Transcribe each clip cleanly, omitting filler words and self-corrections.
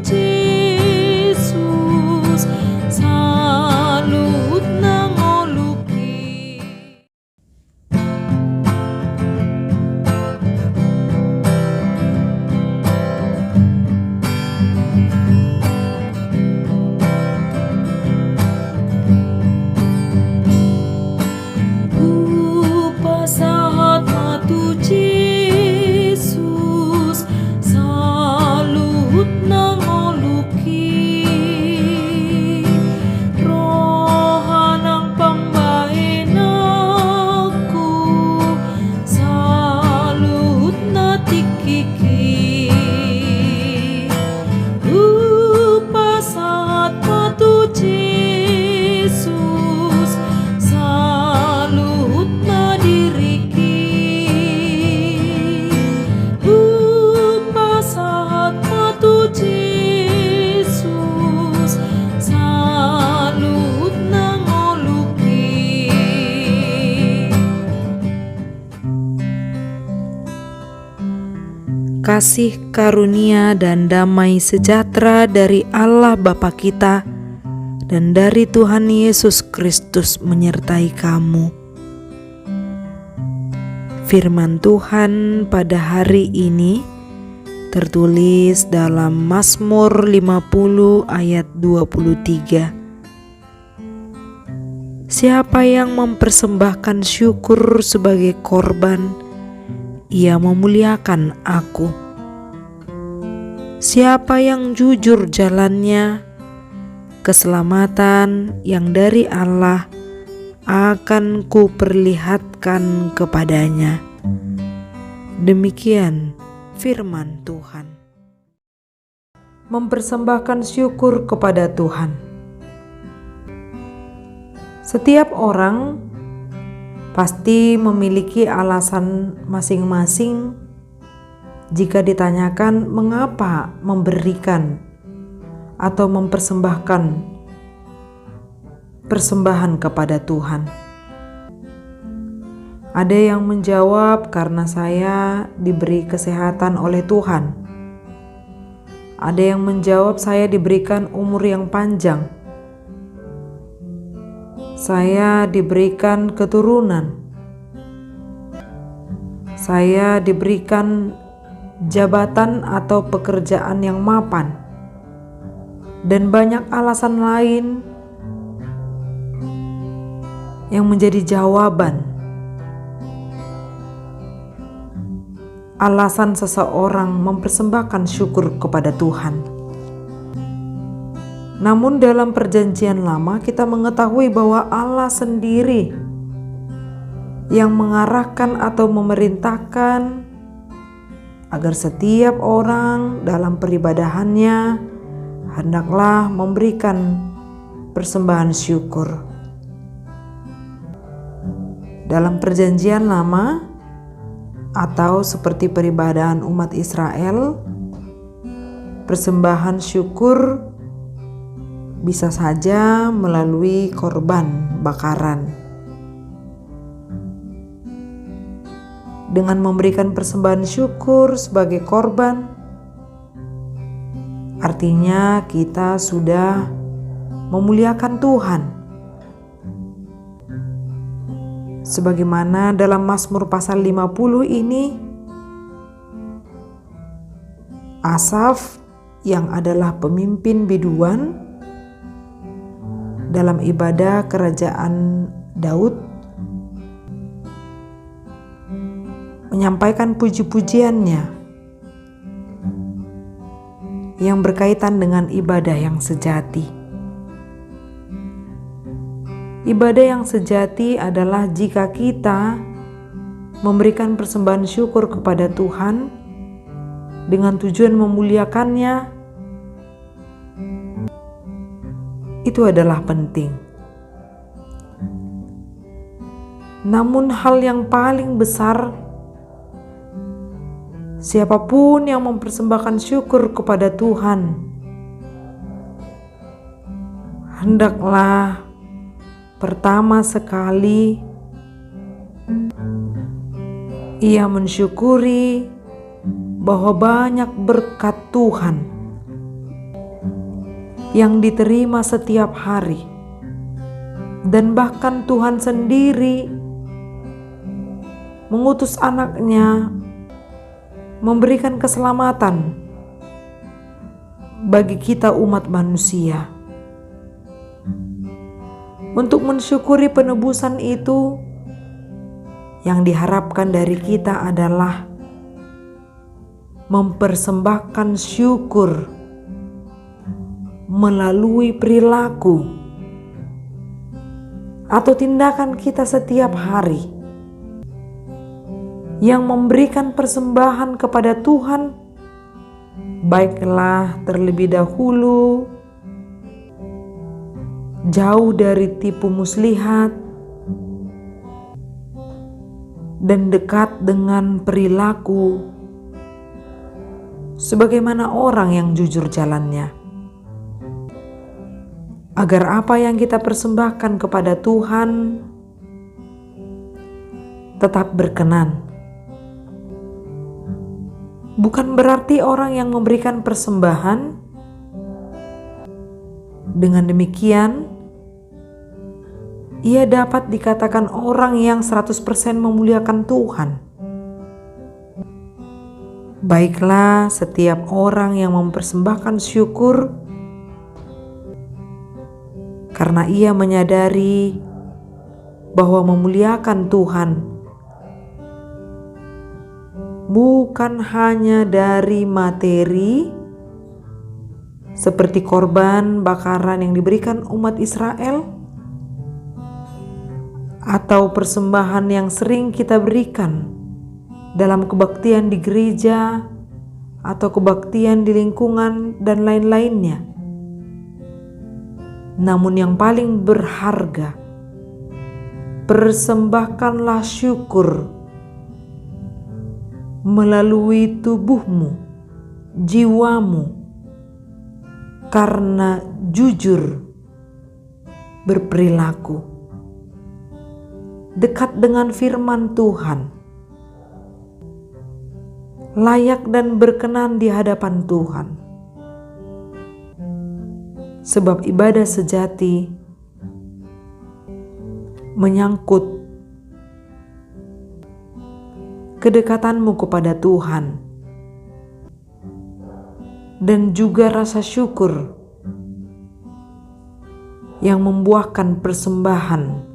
Jesus, salut nangoluki. Pasahat matu Jesus, salut nangoluki. Rohanang pambahin aku, salut natikiki. Pasahat matu Jesus, salut nadiriki. Pasahat matu Jesus, salut nangoluki. Kasih karunia dan damai sejahtera dari Allah Bapa kita dan dari Tuhan Yesus Kristus menyertai kamu. Firman Tuhan pada hari ini tertulis dalam Mazmur 50 ayat 23. Siapa yang mempersembahkan syukur sebagai korban, ia memuliakan aku. Siapa yang jujur jalannya, keselamatan yang dari Allah akan kuperlihatkan kepadanya. Demikian firman Tuhan. Mempersembahkan syukur kepada Tuhan. Setiap orang pasti memiliki alasan masing-masing jika ditanyakan mengapa memberikan atau mempersembahkan persembahan kepada Tuhan. Ada yang menjawab karena saya diberi kesehatan oleh Tuhan. Ada yang menjawab saya diberikan umur yang panjang. Saya diberikan keturunan. Saya diberikan jabatan atau pekerjaan yang mapan. Dan banyak alasan lain yang menjadi jawaban. Alasan seseorang mempersembahkan syukur kepada Tuhan. Namun dalam perjanjian lama kita mengetahui bahwa Allah sendiri yang mengarahkan atau memerintahkan agar setiap orang dalam peribadahannya hendaklah memberikan persembahan syukur. Dalam perjanjian lama atau seperti peribadahan umat Israel, persembahan syukur bisa saja melalui korban bakaran. Dengan memberikan persembahan syukur sebagai korban, artinya kita sudah memuliakan Tuhan. Sebagaimana dalam Mazmur pasal 50 ini, Asaf yang adalah pemimpin biduan dalam ibadah kerajaan Daud menyampaikan puji-pujiannya yang berkaitan dengan ibadah yang sejati. Ibadah yang sejati adalah jika kita memberikan persembahan syukur kepada Tuhan dengan tujuan memuliakannya. Itu adalah penting. Namun hal yang paling besar, siapapun yang mempersembahkan syukur kepada Tuhan, hendaklah pertama sekali ia mensyukuri bahwa banyak berkat Tuhan yang diterima setiap hari, dan bahkan Tuhan sendiri mengutus anaknya memberikan keselamatan bagi kita umat manusia. Untuk mensyukuri penebusan itu, yang diharapkan dari kita adalah mempersembahkan syukur melalui perilaku atau tindakan kita setiap hari yang memberikan persembahan kepada Tuhan, baiklah terlebih dahulu jauh dari tipu muslihat dan dekat dengan perilaku sebagaimana orang yang jujur jalannya, agar apa yang kita persembahkan kepada Tuhan tetap berkenan. Bukan berarti orang yang memberikan persembahan dengan demikian ia dapat dikatakan orang yang 100% memuliakan Tuhan. Baiklah, setiap orang yang mempersembahkan syukur karena ia menyadari bahwa memuliakan Tuhan bukan hanya dari materi seperti korban bakaran yang diberikan umat Israel atau persembahan yang sering kita berikan dalam kebaktian di gereja atau kebaktian di lingkungan dan lain-lainnya. Namun yang paling berharga, persembahkanlah syukur melalui tubuhmu, jiwamu, karena jujur berperilaku dekat dengan firman Tuhan, layak dan berkenan di hadapan Tuhan. Sebab ibadah sejati menyangkut kedekatanmu kepada Tuhan dan juga rasa syukur yang membuahkan persembahan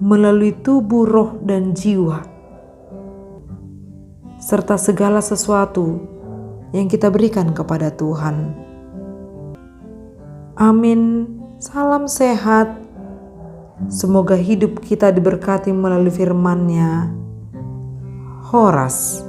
melalui tubuh, roh, dan jiwa, serta segala sesuatu yang kita berikan kepada Tuhan. Amin. Salam sehat. Semoga hidup kita diberkati melalui firman-Nya. Horas.